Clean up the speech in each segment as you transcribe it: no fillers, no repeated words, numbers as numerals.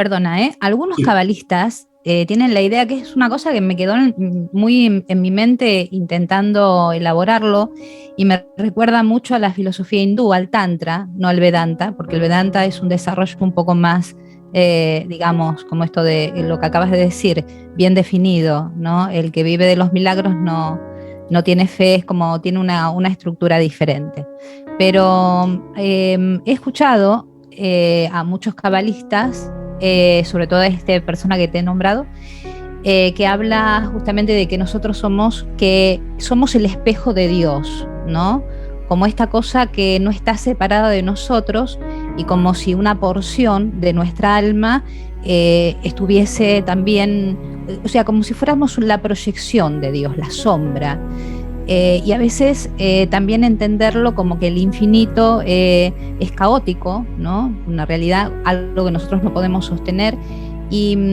Perdona, algunos Sí. cabalistas tienen la idea, que es una cosa que me quedó muy en mi mente intentando elaborarlo, y me recuerda mucho a la filosofía hindú, al Tantra, no al Vedanta, porque el Vedanta es un desarrollo un poco más, digamos, como esto de lo que acabas de decir, bien definido, ¿no? El que vive de los milagros no tiene fe, es como tiene una estructura diferente. Pero he escuchado a muchos cabalistas, sobre todo a esta persona que te he nombrado, que habla justamente de que somos el espejo de Dios, ¿no? Como esta cosa que no está separada de nosotros, y como si una porción de nuestra alma estuviese también, o sea, como si fuéramos la proyección de Dios, la sombra. Y a veces también entenderlo como que el infinito es caótico, ¿no? Una realidad, algo que nosotros no podemos sostener. ¿Qué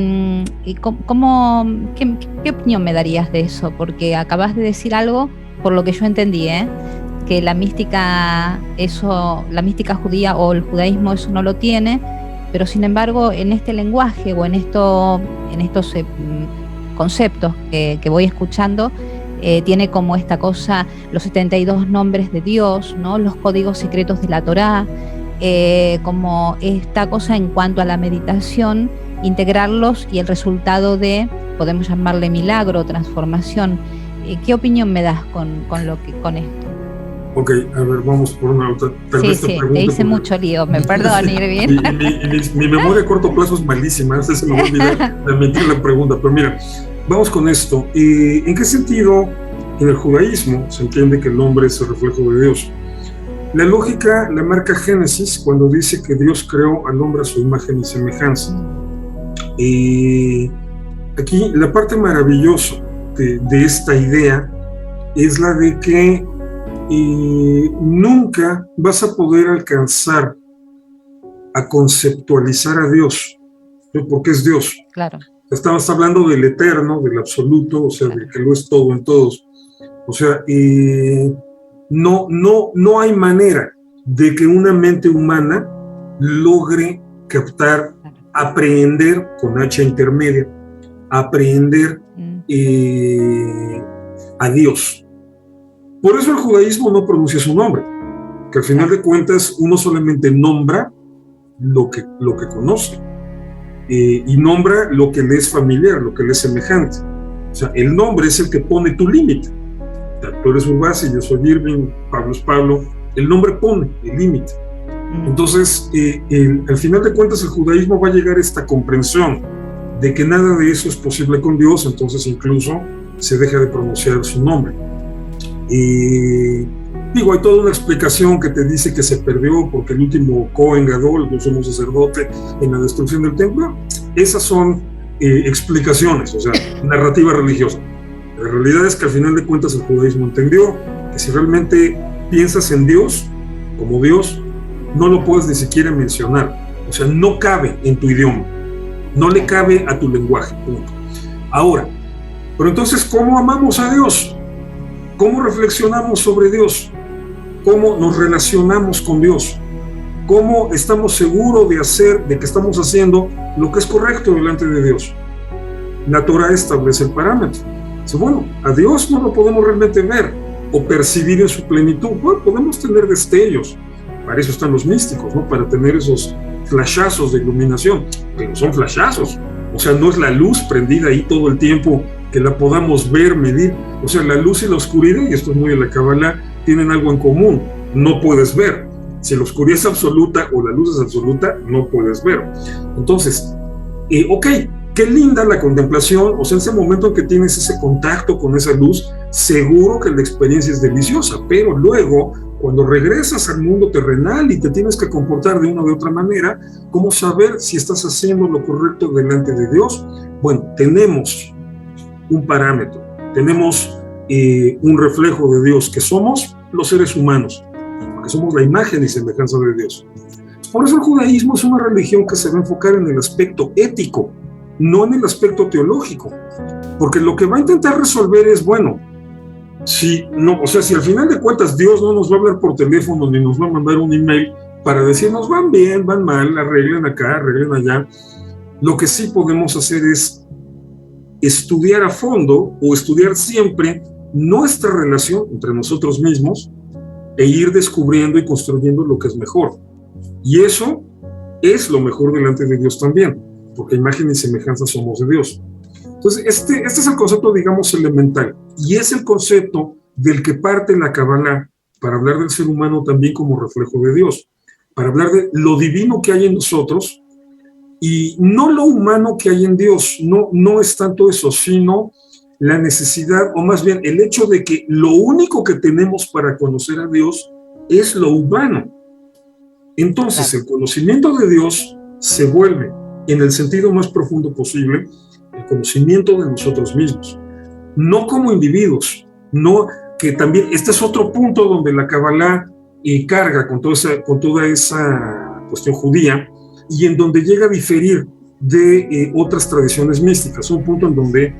opinión me darías de eso? Porque acabas de decir algo, por lo que yo entendí, que la mística, la mística judía o el judaísmo eso no lo tiene, pero sin embargo en este lenguaje o en estos conceptos que voy escuchando, tiene como esta cosa, los 72 nombres de Dios, ¿no? Los códigos secretos de la Torá, como esta cosa en cuanto a la meditación, integrarlos y el resultado de, podemos llamarle milagro, transformación. ¿Qué opinión me das con esto? Ok, a ver, vamos por una otra. Sí, te hice mucho lío, me perdono, Irving. Mi memoria a corto plazo es malísima, no sé si me va a olvidar de meter la pregunta, pero mira, vamos con esto. ¿En qué sentido en el judaísmo se entiende que el hombre es el reflejo de Dios? La lógica la marca Génesis cuando dice que Dios creó al hombre a su imagen y semejanza. Aquí la parte maravillosa de esta idea es la de que nunca vas a poder alcanzar a conceptualizar a Dios, ¿no? Porque es Dios. Claro. Estabas hablando del eterno, del absoluto, o sea, claro, de que lo es todo en todos. O sea, no hay manera de que una mente humana logre captar, aprehender, con H intermedia, aprehender a Dios. Por eso el judaísmo no pronuncia su nombre, que al final de cuentas uno solamente nombra lo que conoce, y nombra lo que le es familiar, lo que le es semejante. O sea, el nombre es el que pone tu límite. O sea, tú eres Urbasi, yo soy Irving, Pablo es Pablo. El nombre pone el límite. Entonces, al final de cuentas, el judaísmo va a llegar a esta comprensión de que nada de eso es posible con Dios, entonces incluso se deja de pronunciar su nombre. Digo, hay toda una explicación que te dice que se perdió porque el último Cohen Gadol, el sumo sacerdote, en la destrucción del templo. Esas son explicaciones, o sea, narrativa religiosa. La realidad es que al final de cuentas el judaísmo entendió que si realmente piensas en Dios como Dios, no lo puedes ni siquiera mencionar. O sea, no cabe en tu idioma, no le cabe a tu lenguaje. Punto. Ahora, pero entonces, ¿cómo amamos a Dios? ¿Cómo reflexionamos sobre Dios? ¿Cómo nos relacionamos con Dios? ¿Cómo estamos seguros de que estamos haciendo lo que es correcto delante de Dios? La Torah establece el parámetro. Dice, bueno, a Dios no lo podemos realmente ver o percibir en su plenitud. Bueno, podemos tener destellos. Para eso están los místicos, ¿no? Para tener esos flashazos de iluminación. Pero son flashazos. O sea, no es la luz prendida ahí todo el tiempo que la podamos ver, medir. O sea, la luz y la oscuridad, y esto es muy de la Kabbalah, tienen algo en común. No puedes ver. Si la oscuridad es absoluta o la luz es absoluta, no puedes ver. Entonces, ok, qué linda la contemplación. O sea, ese momento en que tienes ese contacto con esa luz, seguro que la experiencia es deliciosa, pero luego, cuando regresas al mundo terrenal y te tienes que comportar de una u otra manera, ¿cómo saber si estás haciendo lo correcto delante de Dios? Bueno, tenemos un parámetro, tenemos un reflejo de Dios, que somos los seres humanos, porque somos la imagen y semejanza de Dios. Por eso el judaísmo es una religión que se va a enfocar en el aspecto ético, no en el aspecto teológico, porque lo que va a intentar resolver es, bueno, si al final de cuentas Dios no nos va a hablar por teléfono ni nos va a mandar un email para decirnos van bien, van mal, arreglen acá, arreglen allá. Lo que sí podemos hacer es estudiar a fondo o estudiar siempre nuestra relación entre nosotros mismos e ir descubriendo y construyendo lo que es mejor. Y eso es lo mejor delante de Dios también, porque imagen y semejanza somos de Dios. Entonces, este es el concepto, digamos, elemental, y es el concepto del que parte la Kabbalah para hablar del ser humano también como reflejo de Dios, para hablar de lo divino que hay en nosotros y no lo humano que hay en Dios. No es tanto eso, sino la necesidad, o más bien el hecho de que lo único que tenemos para conocer a Dios es lo humano. Entonces, el conocimiento de Dios se vuelve, en el sentido más profundo posible, el conocimiento de nosotros mismos, no como individuos, no que también, este es otro punto donde la Kabbalah carga con toda esa cuestión judía, y en donde llega a diferir de otras tradiciones místicas, un punto en donde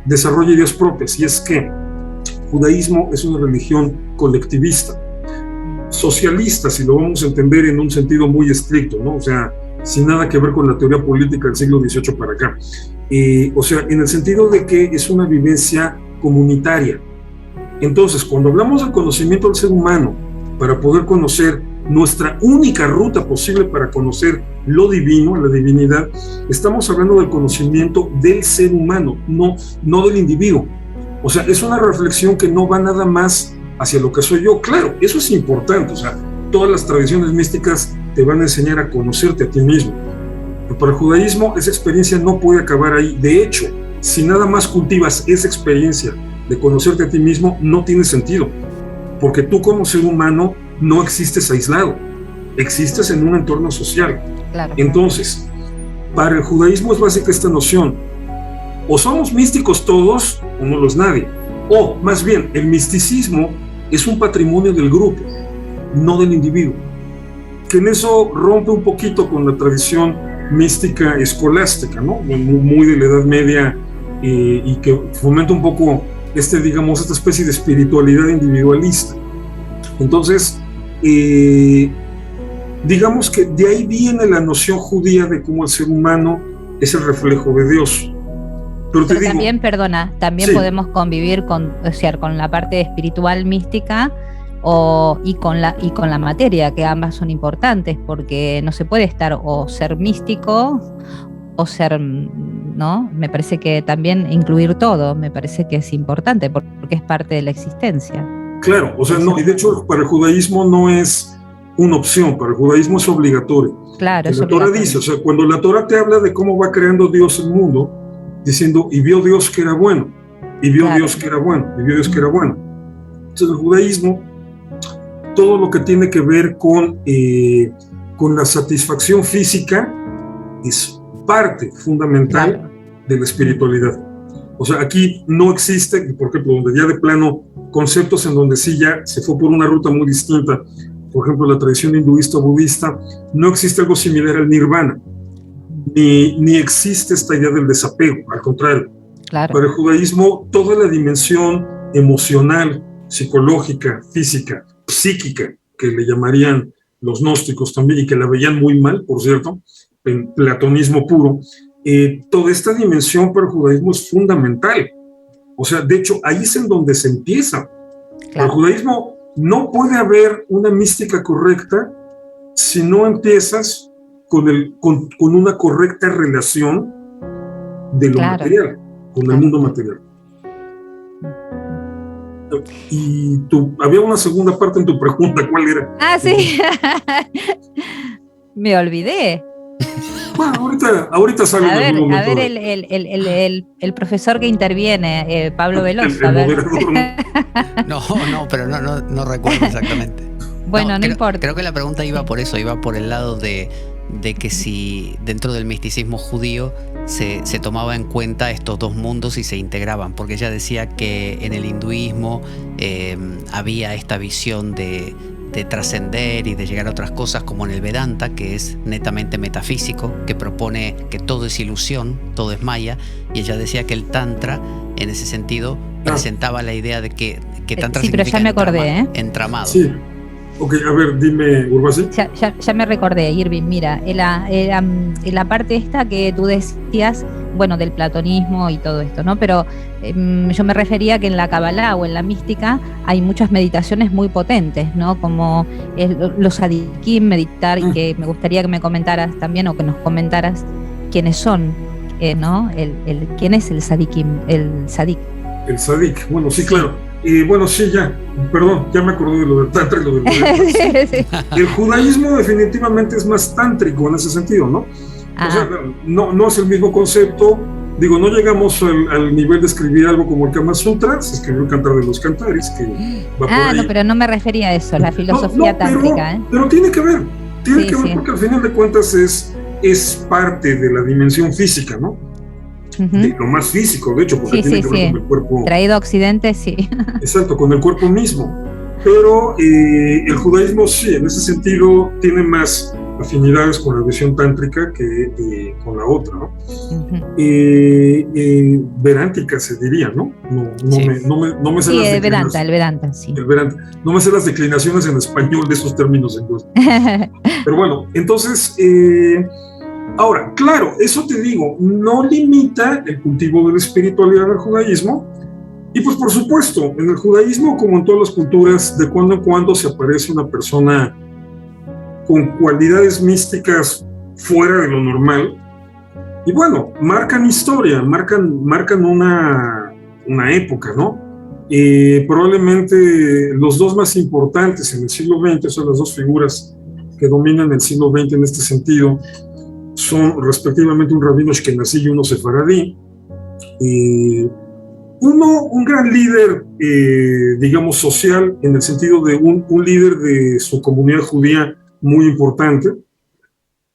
desarrolla ideas propias, y es que el judaísmo es una religión colectivista, socialista, si lo vamos a entender en un sentido muy estricto, ¿no? O sea, sin nada que ver con la teoría política del siglo XVIII para acá. O sea, en el sentido de que es una vivencia comunitaria. Entonces, cuando hablamos del conocimiento del ser humano, para poder conocer nuestra única ruta posible para conocer lo divino, la divinidad, estamos hablando del conocimiento del ser humano, no del individuo. O sea, es una reflexión que no va nada más hacia lo que soy yo. Claro, eso es importante. O sea, todas las tradiciones místicas te van a enseñar a conocerte a ti mismo. Pero para el judaísmo esa experiencia no puede acabar ahí. De hecho, si nada más cultivas esa experiencia de conocerte a ti mismo, no tiene sentido. Porque tú como ser humano no existes aislado, existes en un entorno social. Claro. Entonces, para el judaísmo es básica esta noción: o somos místicos todos o no lo es nadie. O más bien, el misticismo es un patrimonio del grupo, no del individuo. Que en eso rompe un poquito con la tradición mística escolástica, ¿no? Muy de la Edad Media, y que fomenta un poco esta especie de espiritualidad individualista. Entonces, digamos que de ahí viene la noción judía de cómo el ser humano es el reflejo de Dios. Pero te digo, también, también sí, podemos convivir con la parte espiritual mística y con la materia, que ambas son importantes, porque no se puede estar o ser místico o ser, ¿no? Me parece que también incluir todo, me parece que es importante, porque es parte de la existencia. Claro, o sea, no, y de hecho para el judaísmo no es una opción, para el judaísmo es obligatorio. Claro, la Torah dice, o sea, cuando la Torah te habla de cómo va creando Dios el mundo, diciendo, y vio Dios que era bueno, y vio Dios que era bueno, y vio Dios que era bueno. Entonces el judaísmo, todo lo que tiene que ver con la satisfacción física es parte fundamental de la espiritualidad. O sea, aquí no existe, por ejemplo, donde ya de plano conceptos en donde sí ya se fue por una ruta muy distinta, por ejemplo, la tradición hinduista o budista, no existe algo similar al nirvana, ni existe esta idea del desapego, al contrario. Para el judaísmo, toda la dimensión emocional, psicológica, física, psíquica, que le llamarían los gnósticos también, y que la veían muy mal, por cierto, en platonismo puro, toda esta dimensión para el judaísmo es fundamental. O sea, de hecho, ahí es en donde se empieza. Para el judaísmo no puede haber una mística correcta si no empiezas con una correcta relación de lo material, con el mundo material. Y había una segunda parte en tu pregunta, ¿cuál era? Ah, sí. Me olvidé. Bueno, ahorita sale. A ver el profesor que interviene, Pablo Veloso. No, pero no recuerdo exactamente. Bueno, no importa. Creo que la pregunta iba por eso, iba por el lado de que si dentro del misticismo judío se tomaba en cuenta estos dos mundos y se integraban, porque ella decía que en el hinduismo había esta visión de trascender y de llegar a otras cosas, como en el Vedanta, que es netamente metafísico, que propone que todo es ilusión, todo es maya, y ella decía que el Tantra, en ese sentido, presentaba la idea de que Tantra sí, significa pero ya me acordé, entramado. Sí. Ok, a ver, dime, Urbasi. Ya me recordé, Irving, mira, en la parte esta que tú decías, bueno, del platonismo y todo esto, ¿no? Pero yo me refería que en la Kabbalah o en la mística hay muchas meditaciones muy potentes, ¿no? Como los sadikim, meditar, y que me gustaría que me comentaras también, o que nos comentaras quiénes son, ¿no? ¿Quién es el sadikim, el sadik? El sadik, bueno, sí, claro. Bueno, sí, perdón, ya me acordé de lo del tantra y lo del Sí. El judaísmo definitivamente es más tántrico en ese sentido, ¿no? O sea, no es el mismo concepto. Digo, no llegamos al nivel de escribir algo como el Kama Sutra. Se escribió el Cantar de los Cantares, que va por ahí. No, pero no me refería a eso, la filosofía tántrica. Pero tiene que ver, porque al final de cuentas es parte de la dimensión física, ¿no? De lo más físico, de hecho, porque tiene que ver con el cuerpo. Traído a Occidente, sí. Exacto, con el cuerpo mismo. Pero el judaísmo sí, en ese sentido, tiene más afinidades con la visión tántrica que con la otra, ¿no? Verántica se diría, ¿no? No me sé las declinaciones. El Vedanta, sí. El Vedanta. No me sé las declinaciones en español de esos términos en inglés. Pero bueno, entonces... ahora, claro, eso te digo, no limita el cultivo de la espiritualidad del judaísmo. Y pues por supuesto, en el judaísmo, como en todas las culturas, de cuando en cuando se aparece una persona con cualidades místicas fuera de lo normal. Y bueno, marcan historia, marcan una época, ¿no? Probablemente los dos más importantes en el siglo XX, son las dos figuras que dominan el siglo XX en este sentido, son respectivamente un rabino ashkenazí y uno sefaradí. Un gran líder, digamos, social, en el sentido de un líder de su comunidad judía muy importante,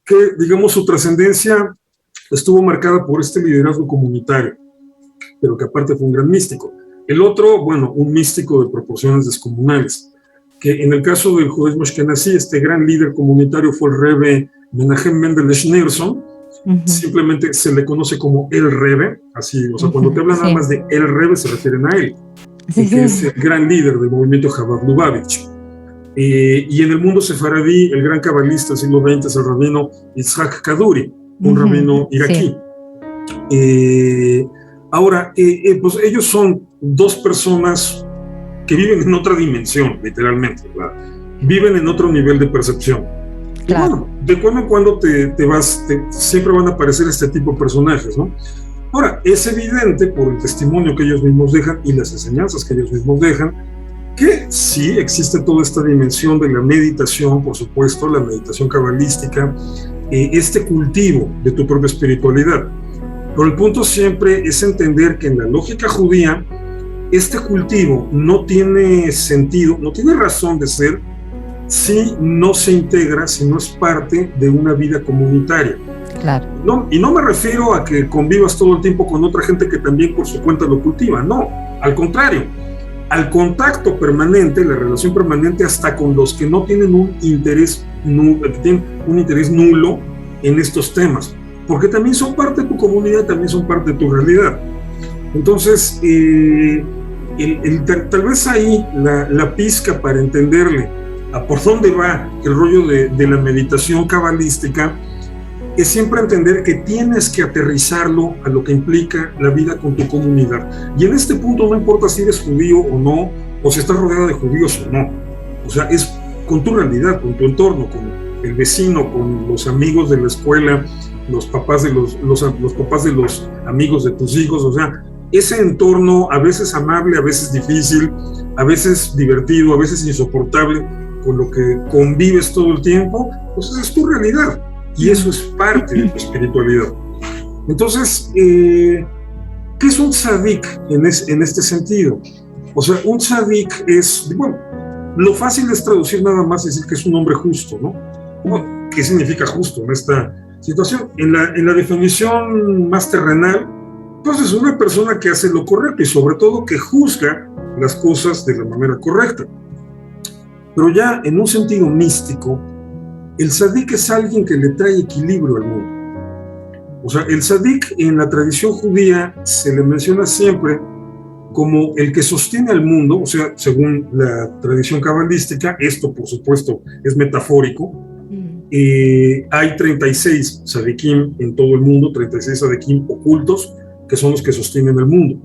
que, digamos, su trascendencia estuvo marcada por este liderazgo comunitario, pero que aparte fue un gran místico. El otro, bueno, un místico de proporciones descomunales, que en el caso del judaísmo ashkenazí, este gran líder comunitario fue el Rebbe Menachem Mendel Schneerson. Simplemente se le conoce como el Rebbe, así, o sea, cuando te hablan nada más de el Rebbe se refieren a él, que es el gran líder del movimiento Chabad Lubavitch. Y en el mundo sefaradí, el gran cabalista del siglo XX es el rabino Yitzhak Kaduri, un rabino iraquí. Ahora, pues ellos son dos personas que viven en otra dimensión, literalmente, ¿verdad? Viven en otro nivel de percepción. Claro. Y bueno, de cuando en cuando siempre van a aparecer este tipo de personajes, ¿no? Ahora, es evidente por el testimonio que ellos mismos dejan y las enseñanzas que ellos mismos dejan, que sí existe toda esta dimensión de la meditación, por supuesto, la meditación cabalística, este cultivo de tu propia espiritualidad. Pero el punto siempre es entender que en la lógica judía, este cultivo no tiene sentido, no tiene razón de ser si no se integra, si no es parte de una vida comunitaria. Claro. Y no me refiero a que convivas todo el tiempo con otra gente que también por su cuenta lo cultiva, no, al contrario, al contacto permanente, la relación permanente hasta con los que no tienen un interés nulo en estos temas, porque también son parte de tu comunidad, también son parte de tu realidad. Entonces, tal vez ahí la pizca para entenderle a por dónde va el rollo de la meditación cabalística es siempre entender que tienes que aterrizarlo a lo que implica la vida con tu comunidad. Y en este punto no importa si eres judío o no, o si estás rodeada de judíos o no. O sea, es con tu realidad, con tu entorno, con el vecino, con los amigos de la escuela, los papás de los papás de los amigos de tus hijos. O sea, ese entorno a veces amable, a veces difícil, a veces divertido, a veces insoportable, con lo que convives todo el tiempo, pues esa es tu realidad. Y eso es parte de tu espiritualidad. Entonces, ¿qué es un tzadik en este sentido? O sea, un tzadik es, bueno, lo fácil es traducir nada más y decir que es un hombre justo, ¿no? Bueno, ¿qué significa justo en esta situación? En la definición más terrenal, pues es una persona que hace lo correcto y sobre todo que juzga las cosas de la manera correcta. Pero ya en un sentido místico, el tzadik es alguien que le trae equilibrio al mundo. O sea, el tzadik en la tradición judía se le menciona siempre como el que sostiene al mundo, o sea, según la tradición cabalística, esto por supuesto es metafórico. Hay 36 tzadikim en todo el mundo, 36 tzadikim ocultos, que son los que sostienen el mundo.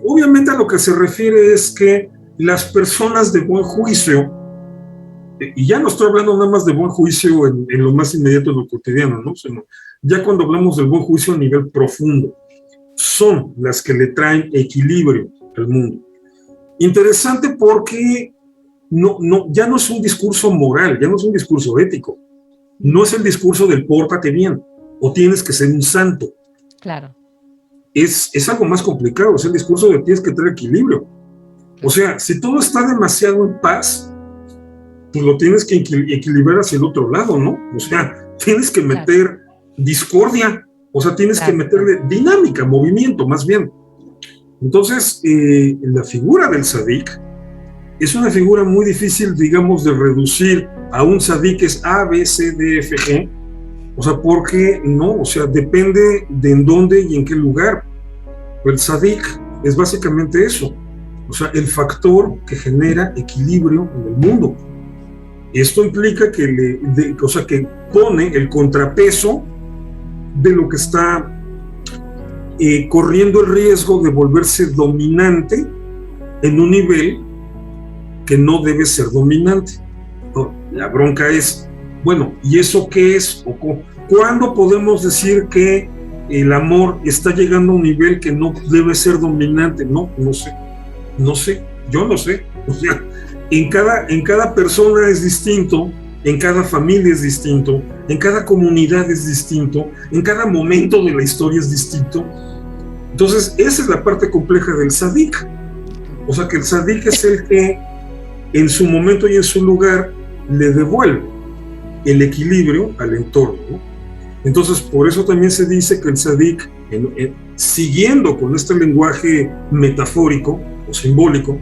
Obviamente a lo que se refiere es que las personas de buen juicio, y ya no estoy hablando nada más de buen juicio en lo más inmediato, en lo cotidiano, ¿no? Sino ya cuando hablamos del buen juicio a nivel profundo, son las que le traen equilibrio al mundo. Interesante porque ya no es un discurso moral, ya no es un discurso ético, no es el discurso del pórtate bien, o tienes que ser un santo. Claro. Es algo más complicado, es el discurso de tienes que tener equilibrio. O sea, si todo está demasiado en paz, pues lo tienes que equilibrar hacia el otro lado, ¿no? O sea, tienes que meter discordia, o sea, tienes que meterle dinámica, movimiento, más bien. Entonces, la figura del tzadik es una figura muy difícil, digamos, de reducir a un tzadik que es A, B, C, D, F, G. O sea, porque no, o sea, depende de en dónde y en qué lugar. El tzadik es básicamente eso, o sea, el factor que genera equilibrio en el mundo. Esto implica que que pone el contrapeso de lo que está corriendo el riesgo de volverse dominante en un nivel que no debe ser dominante. No, la bronca es, bueno, ¿y eso qué es? ¿Cuándo podemos decir que el amor está llegando a un nivel que no debe ser dominante? No sé, yo no sé. O sea, en cada persona es distinto, en cada familia es distinto, en cada comunidad es distinto, en cada momento de la historia es distinto. Entonces, esa es la parte compleja del tzadik. O sea, que el tzadik es el que en su momento y en su lugar le devuelve el equilibrio al entorno, ¿no? Entonces, por eso también se dice que el tzadik, siguiendo con este lenguaje metafórico o simbólico,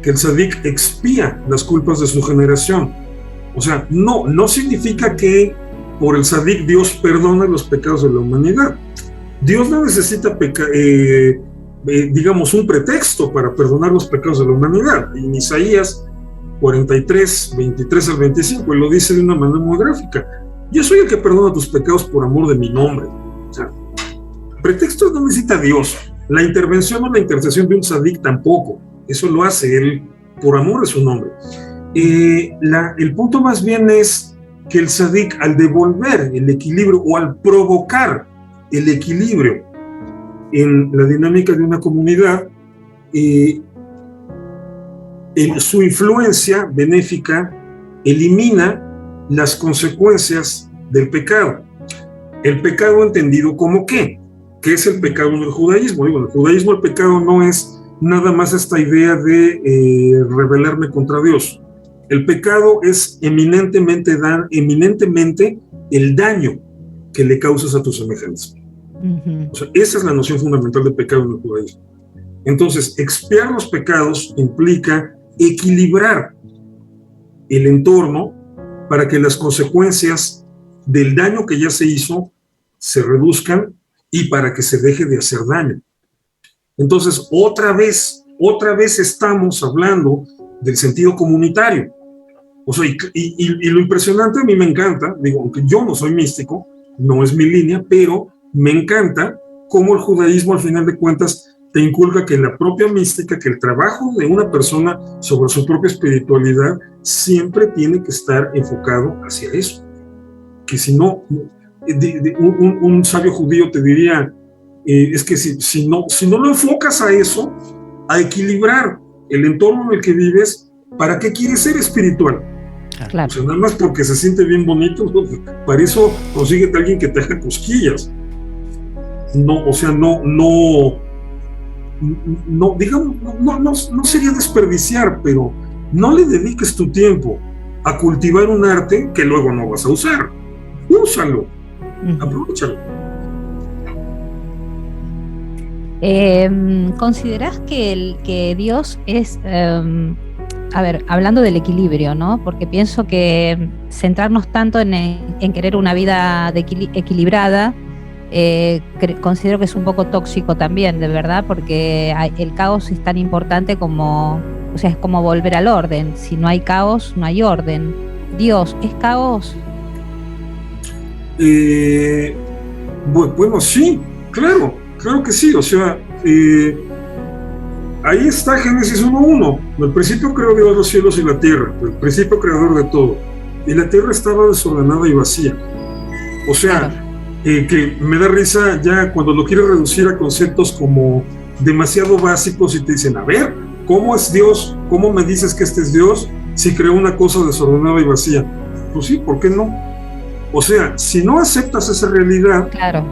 que el tzadik expía las culpas de su generación. O sea, no significa que por el tzadik Dios perdona los pecados de la humanidad. Dios no necesita digamos, un pretexto para perdonar los pecados de la humanidad. En Isaías 43, 23 al 25, él lo dice de una manera muy gráfica. Yo soy el que perdona tus pecados por amor de mi nombre. O sea, pretextos no necesita Dios. La intervención o la intercesión de un tzadik tampoco. Eso lo hace él por amor de su nombre. El punto más bien es que el tzadik, al devolver el equilibrio o al provocar el equilibrio en la dinámica de una comunidad, en su influencia benéfica elimina las consecuencias del pecado. El pecado entendido como ¿qué? ¿Qué es el pecado en el judaísmo? Digo, en el judaísmo el pecado no es nada más esta idea de rebelarme contra Dios. El pecado es eminentemente el daño que le causas a tus semejantes. O sea, esa es la noción fundamental de pecado en el judaísmo. Entonces, expiar los pecados implica equilibrar el entorno para que las consecuencias del daño que ya se hizo se reduzcan y para que se deje de hacer daño. Entonces, otra vez estamos hablando del sentido comunitario. O sea, y lo impresionante, a mí me encanta, digo, aunque yo no soy místico, no es mi línea, pero me encanta cómo el judaísmo, al final de cuentas, te inculca que la propia mística, que el trabajo de una persona sobre su propia espiritualidad siempre tiene que estar enfocado hacia eso. Que si no, un sabio judío te diría, es que si no lo enfocas a eso, a equilibrar el entorno en el que vives, ¿para qué quieres ser espiritual? Claro. O sea, nada más porque se siente bien bonito, ¿no? Para eso consíguete a alguien que te haga cosquillas. No, o sea, no sería desperdiciar, pero no le dediques tu tiempo a cultivar un arte que luego no vas a usar. Úsalo, aprovechalo. ¿Considerás que Dios es, hablando del equilibrio, ¿no? Porque pienso que centrarnos tanto en querer una vida equilibrada considero que es un poco tóxico también, de verdad, porque el caos es tan importante como, o sea, es como volver al orden. Si no hay caos, no hay orden. Dios, ¿es caos? Bueno, sí, claro que sí. O sea, ahí está Génesis 1:1. En el principio creó Dios los cielos y la tierra, el principio creador de todo. Y la tierra estaba desordenada y vacía. O sea, claro. Que me da risa ya cuando lo quieres reducir a conceptos como demasiado básicos y te dicen, a ver, ¿cómo es Dios? ¿Cómo me dices que este es Dios si creó una cosa desordenada y vacía? Pues sí, ¿por qué no? O sea, si no aceptas esa realidad, claro.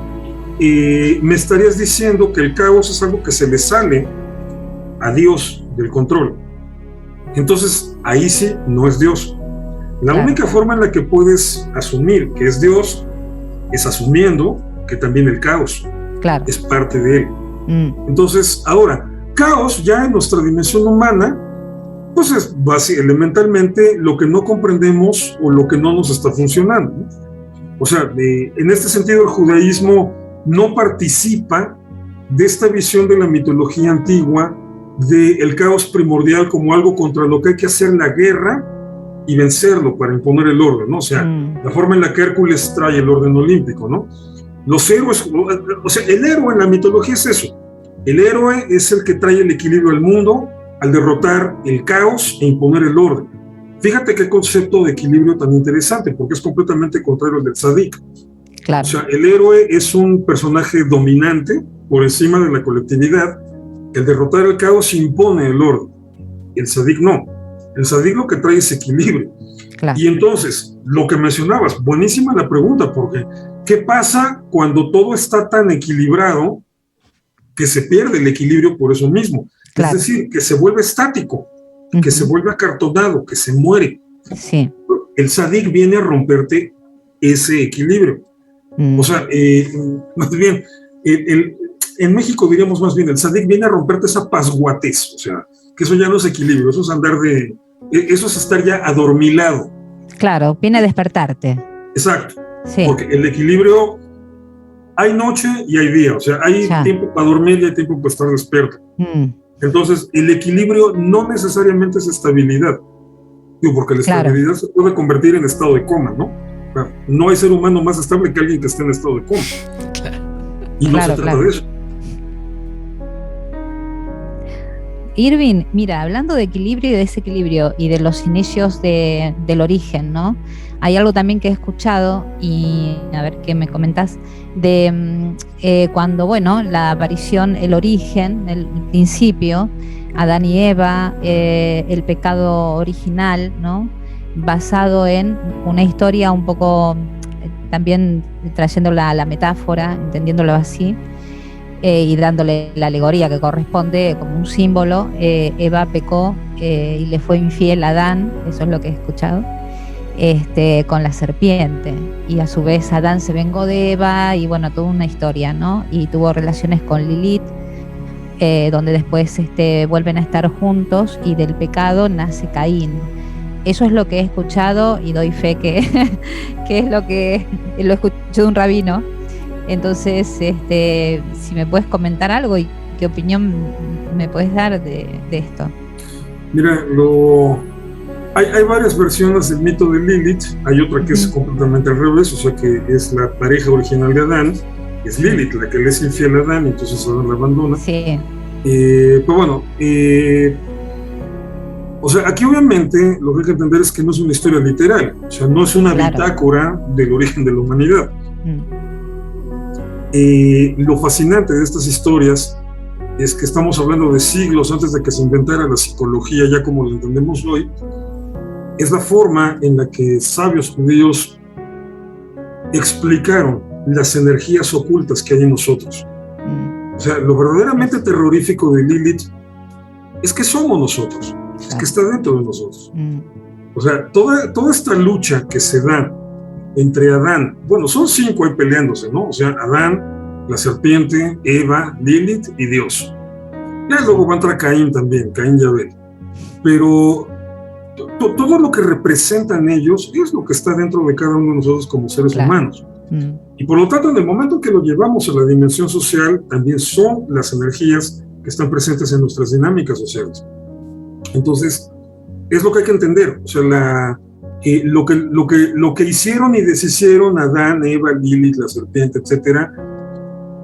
Me estarías diciendo que el caos es algo que se le sale a Dios del control. Entonces, ahí sí no es Dios. La única forma en la que puedes asumir que es Dios es asumiendo que también el caos es parte de él. Entonces, ahora, caos ya en nuestra dimensión humana, pues es elementalmente lo que no comprendemos o lo que no nos está funcionando, ¿no? O sea, en este sentido el judaísmo no participa de esta visión de la mitología antigua del caos primordial como algo contra lo que hay que hacer la guerra y vencerlo para imponer el orden, ¿no? O sea, la forma en la que Hércules trae el orden olímpico, ¿no? Los héroes, o sea, el héroe en la mitología es eso. El héroe es el que trae el equilibrio al mundo al derrotar el caos e imponer el orden. Fíjate qué concepto de equilibrio tan interesante, porque es completamente contrario al del Sadik. Claro. O sea, el héroe es un personaje dominante por encima de la colectividad. El derrotar el caos impone el orden. El Sadik no. El Sadik lo que trae es equilibrio. Claro. Y entonces, lo que mencionabas, buenísima la pregunta, porque ¿qué pasa cuando todo está tan equilibrado que se pierde el equilibrio por eso mismo? Claro. Es decir, que se vuelve estático, que se vuelve acartonado, que se muere. Sí. El Sadik viene a romperte ese equilibrio. O sea, más bien, en México diríamos más bien, el Sadik viene a romperte esa pasguatez, o sea, que eso ya no es equilibrio, eso es eso es estar ya adormilado. Claro, viene a despertarte. Exacto, sí. Porque el equilibrio, hay noche y hay día, o sea, hay tiempo para dormir y hay tiempo para estar despierto. Entonces, el equilibrio no necesariamente es estabilidad, porque la estabilidad se puede convertir en estado de coma, ¿no? No hay ser humano más estable que alguien que esté en estado de coma. Y no se trata de eso. Irving, mira, hablando de equilibrio y de desequilibrio y de los inicios del origen, ¿no? Hay algo también que he escuchado y a ver qué me comentás de cuando, bueno, la aparición, el origen, el principio, Adán y Eva, el pecado original, ¿no? Basado en una historia un poco también trayéndola a la metáfora, entendiéndolo así. Y dándole la alegoría que corresponde como un símbolo. Eva pecó y le fue infiel a Adán, eso es lo que he escuchado, con la serpiente, y a su vez Adán se vengó de Eva y bueno, toda una historia, ¿no? Y tuvo relaciones con Lilith, donde después vuelven a estar juntos y del pecado nace Caín. Eso es lo que he escuchado y doy fe que es lo que lo escuché de un rabino. Entonces, si me puedes comentar algo y qué opinión me puedes dar de esto. Mira, hay varias versiones del mito de Lilith. Hay otra que es completamente al revés, o sea que es la pareja original de Adán, es Lilith la que le es infiel a Adán, entonces Adán la abandona. Sí. Pues bueno, o sea, aquí obviamente lo que hay que entender es que no es una historia literal, o sea, no es una bitácora del origen de la humanidad. Lo fascinante de estas historias es que estamos hablando de siglos antes de que se inventara la psicología ya como la entendemos hoy. Es la forma en la que sabios judíos explicaron las energías ocultas que hay en nosotros. O sea, lo verdaderamente terrorífico de Lilith es que somos nosotros, es que está dentro de nosotros. O sea, toda esta lucha que se da entre Adán, bueno, son 5 ahí peleándose, ¿no? O sea, Adán, la serpiente, Eva, Lilith y Dios. Ya luego va a entrar Caín también, Caín y Abel. Pero todo lo que representan ellos es lo que está dentro de cada uno de nosotros como seres humanos. Y por lo tanto, en el momento que lo llevamos a la dimensión social, también son las energías que están presentes en nuestras dinámicas sociales. Entonces, es lo que hay que entender. O sea, lo que hicieron y deshicieron Adán, Eva, Lilith, la serpiente, etcétera,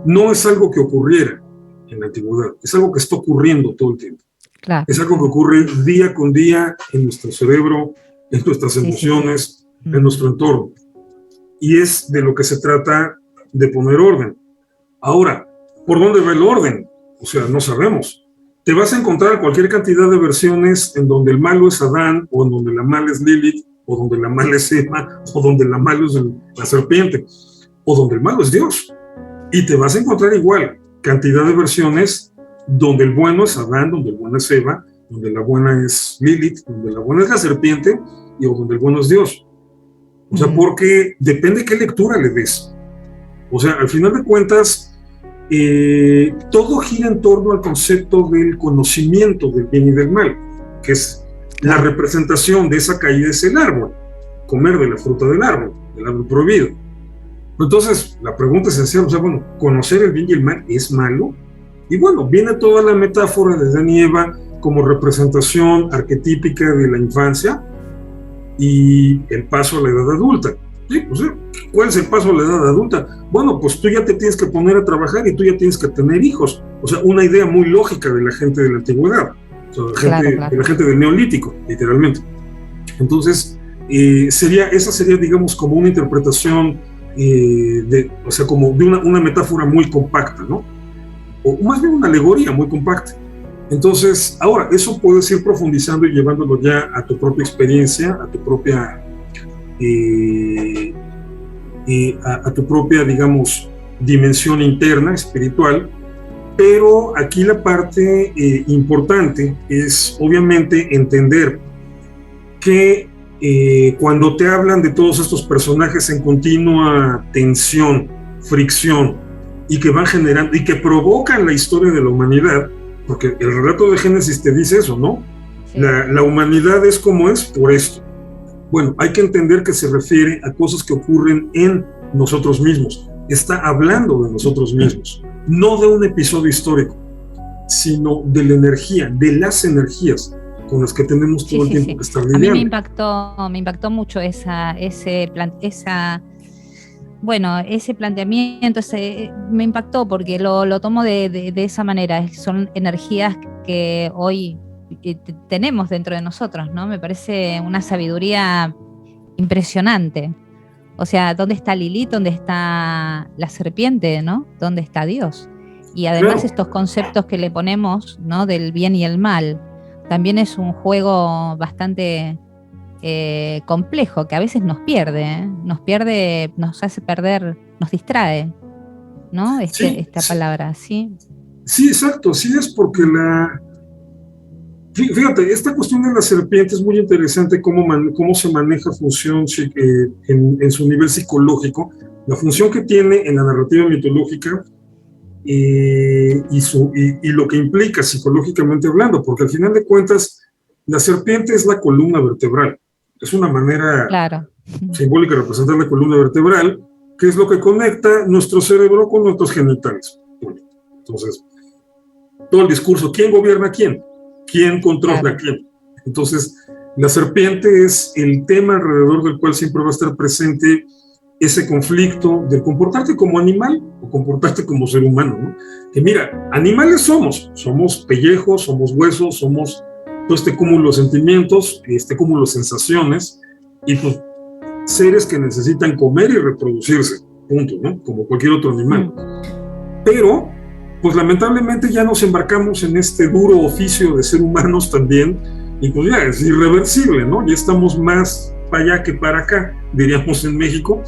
no es algo que ocurriera en la antigüedad, es algo que está ocurriendo todo el tiempo. Claro. Es algo que ocurre día con día en nuestro cerebro, en nuestras emociones, en nuestro entorno. Y es de lo que se trata de poner orden. Ahora, ¿por dónde va el orden? O sea, no sabemos. Te vas a encontrar cualquier cantidad de versiones en donde el malo es Adán, o en donde la mala es Lilith, o donde la mala es Eva, o donde la mala es la serpiente, o donde el malo es Dios. Y te vas a encontrar igual cantidad de versiones donde el bueno es Adán, donde el bueno es Eva, donde la buena es Lilith, donde la buena es la serpiente, y donde el bueno es Dios. O sea, porque depende qué lectura le des. O sea, al final de cuentas, todo gira en torno al concepto del conocimiento del bien y del mal, que es la representación de esa caída es el árbol, comer de la fruta del árbol prohibido. Entonces, la pregunta esencial, o sea, bueno, ¿conocer el bien y el mal es malo? Y bueno, viene toda la metáfora de Adán y Eva como representación arquetípica de la infancia y el paso a la edad adulta. ¿Sí? O sea, ¿cuál es el paso a la edad adulta? Bueno, pues tú ya te tienes que poner a trabajar y tú ya tienes que tener hijos. O sea, una idea muy lógica de la gente de la antigüedad, o sea, de la gente del neolítico, literalmente. Entonces, esa sería, digamos, como una interpretación, o sea, como de una metáfora muy compacta, ¿no? O más bien una alegoría muy compacta. Entonces, ahora, eso puedes ir profundizando y llevándolo ya a tu propia experiencia, a tu propia, digamos, dimensión interna, espiritual. Pero aquí la parte importante es, obviamente, entender que cuando te hablan de todos estos personajes en continua tensión, fricción, y que van generando, y que provocan la historia de la humanidad, porque el relato de Génesis te dice eso, ¿no? Sí. La humanidad es como es por esto. Bueno, hay que entender que se refiere a cosas que ocurren en nosotros mismos. Está hablando de nosotros mismos, no de un episodio histórico, sino de la energía, de las energías con las que tenemos todo el tiempo que estar lidiando. A mí me impactó mucho ese planteamiento, me impactó porque lo tomo de esa manera. Son energías que hoy tenemos dentro de nosotros, ¿no? Me parece una sabiduría impresionante. O sea, ¿dónde está Lilith? ¿Dónde está la serpiente? ¿No? ¿Dónde está Dios? Y además estos conceptos que le ponemos, ¿no? Del bien y el mal, también es un juego bastante complejo, que a veces nos pierde, nos hace perder, nos distrae, ¿no? Esta palabra, ¿sí? Sí, exacto, sí es porque fíjate, esta cuestión de la serpiente es muy interesante, cómo se maneja función en su nivel psicológico, la función que tiene en la narrativa mitológica y lo que implica psicológicamente hablando, porque al final de cuentas la serpiente es la columna vertebral. Es una manera simbólica de representar la columna vertebral, que es lo que conecta nuestro cerebro con nuestros genitales. Entonces, todo el discurso, ¿quién gobierna a quién? ¿Quién controla a quién? Entonces, la serpiente es el tema alrededor del cual siempre va a estar presente ese conflicto de comportarte como animal o comportarte como ser humano, ¿no? Que mira, animales somos pellejos, somos huesos, somos todo este cúmulo de sentimientos, este cúmulo de sensaciones, y pues seres que necesitan comer y reproducirse, punto, ¿no? Como cualquier otro animal. Pero, pues lamentablemente ya nos embarcamos en este duro oficio de ser humanos también, y pues ya es irreversible, ¿no? Ya estamos más para allá que para acá, diríamos en México.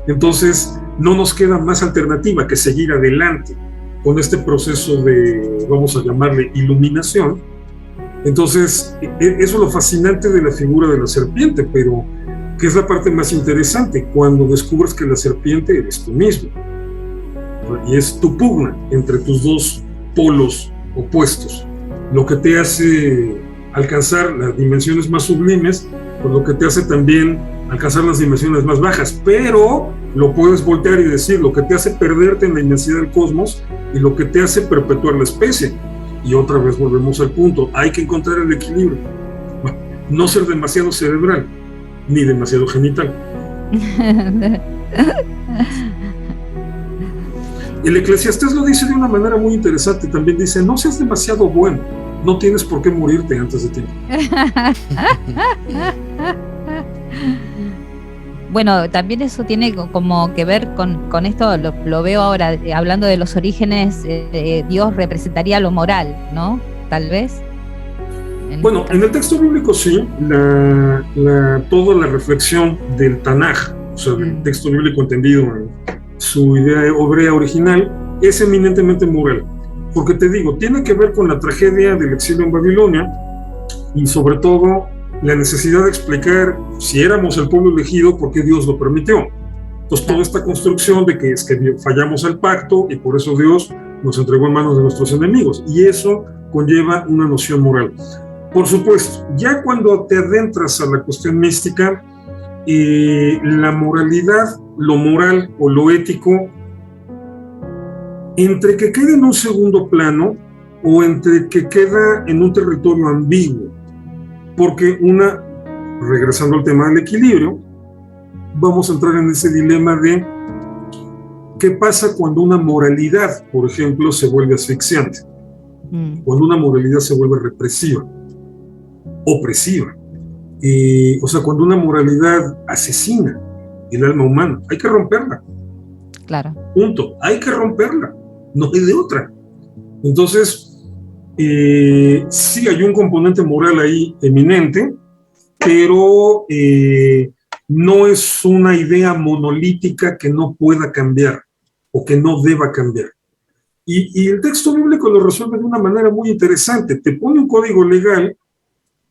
Entonces, no nos queda más alternativa que seguir adelante con este proceso de, vamos a llamarle, iluminación. Entonces, eso es lo fascinante de la figura de la serpiente, pero que es la parte más interesante, cuando descubres que la serpiente eres tú mismo. Y es tu pugna entre tus dos polos opuestos, lo que te hace alcanzar las dimensiones más sublimes pues lo que te hace también alcanzar las dimensiones más bajas, pero lo puedes voltear y decir lo que te hace perderte en la inmensidad del cosmos y lo que te hace perpetuar la especie. Y otra vez volvemos al punto, hay que encontrar el equilibrio, no ser demasiado cerebral ni demasiado genital. El Eclesiastés lo dice de una manera muy interesante, también dice, no seas demasiado bueno, no tienes por qué morirte antes de tiempo. Bueno, también eso tiene como que ver con esto, lo veo ahora, hablando de los orígenes, Dios representaría lo moral, ¿no? Tal vez. Bueno, en el texto bíblico sí, toda la reflexión del Tanaj, o sea, del texto bíblico entendido en su idea hebrea original, es eminentemente moral. Porque te digo, tiene que ver con la tragedia del exilio en Babilonia y sobre todo la necesidad de explicar si éramos el pueblo elegido, por qué Dios lo permitió. Entonces toda esta construcción de que es que fallamos al pacto y por eso Dios nos entregó en manos de nuestros enemigos, y eso conlleva una noción moral. Por supuesto, ya cuando te adentras a la cuestión mística, la moralidad, lo moral o lo ético, entre que queda en un segundo plano o entre que queda en un territorio ambiguo, porque regresando al tema del equilibrio, vamos a entrar en ese dilema de qué pasa cuando una moralidad, por ejemplo, se vuelve asfixiante, cuando una moralidad se vuelve represiva, opresiva, o sea, cuando una moralidad asesina el alma humana. Hay que romperla. Claro. Punto. Hay que romperla. No hay de otra. Entonces, sí hay un componente moral ahí eminente, pero no es una idea monolítica que no pueda cambiar o que no deba cambiar. Y el texto bíblico lo resuelve de una manera muy interesante. Te pone un código legal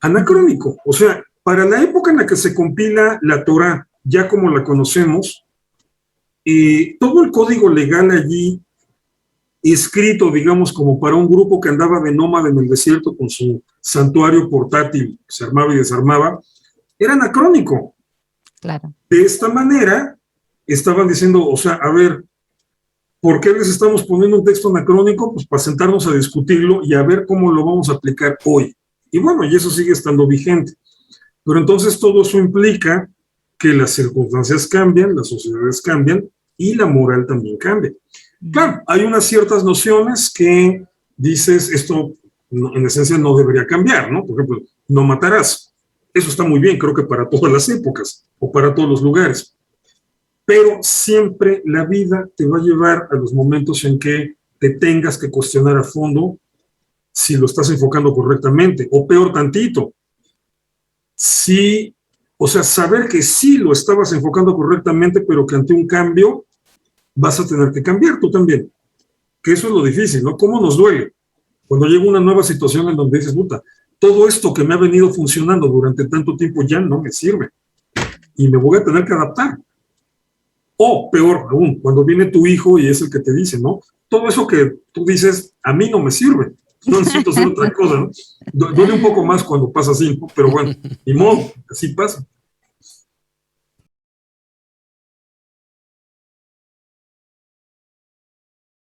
anacrónico. O sea, para la época en la que se compila la Torá, ya como la conocemos, todo el código legal allí, escrito, digamos, como para un grupo que andaba de nómada en el desierto con su santuario portátil, que se armaba y desarmaba, era anacrónico. Claro. De esta manera, estaban diciendo, o sea, a ver, ¿por qué les estamos poniendo un texto anacrónico? Pues para sentarnos a discutirlo y a ver cómo lo vamos a aplicar hoy. Y bueno, y eso sigue estando vigente. Pero entonces todo eso implica que las circunstancias cambian, las sociedades cambian y la moral también cambia. Claro, hay unas ciertas nociones que dices, esto en esencia no debería cambiar, ¿no? Por ejemplo, no matarás. Eso está muy bien, creo que para todas las épocas o para todos los lugares. Pero siempre la vida te va a llevar a los momentos en que te tengas que cuestionar a fondo si lo estás enfocando correctamente, o peor tantito, o sea, saber que sí lo estabas enfocando correctamente, pero que ante un cambio vas a tener que cambiar tú también, que eso es lo difícil, ¿no? ¿Cómo nos duele cuando llega una nueva situación en donde dices, puta, todo esto que me ha venido funcionando durante tanto tiempo ya no me sirve y me voy a tener que adaptar? O peor aún, cuando viene tu hijo y es el que te dice, ¿no? Todo eso que tú dices, a mí no me sirve, no necesito hacer otra cosa, ¿no? Duele un poco más cuando pasa así, ¿no? Pero bueno, ni modo, así pasa.